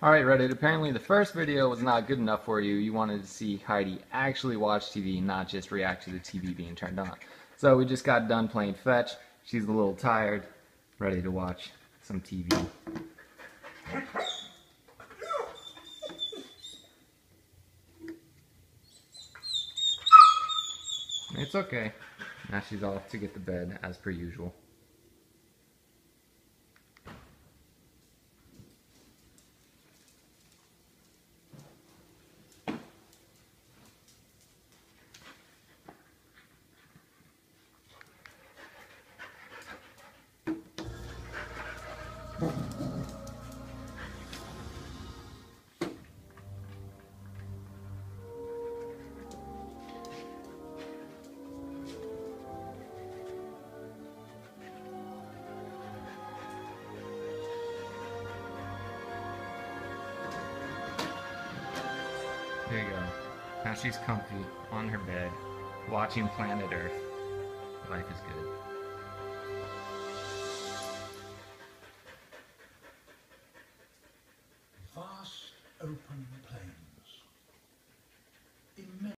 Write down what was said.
Alright, Reddit, apparently the first video was not good enough for you. You wanted to see Heidi actually watch TV, not just react to the TV being turned on. So we just got done playing fetch. She's a little tired, ready to watch some TV. It's okay. Now she's off to get to bed, as per usual. There you go. Now she's comfy on her bed, watching Planet Earth. Life is good. Vast open plain.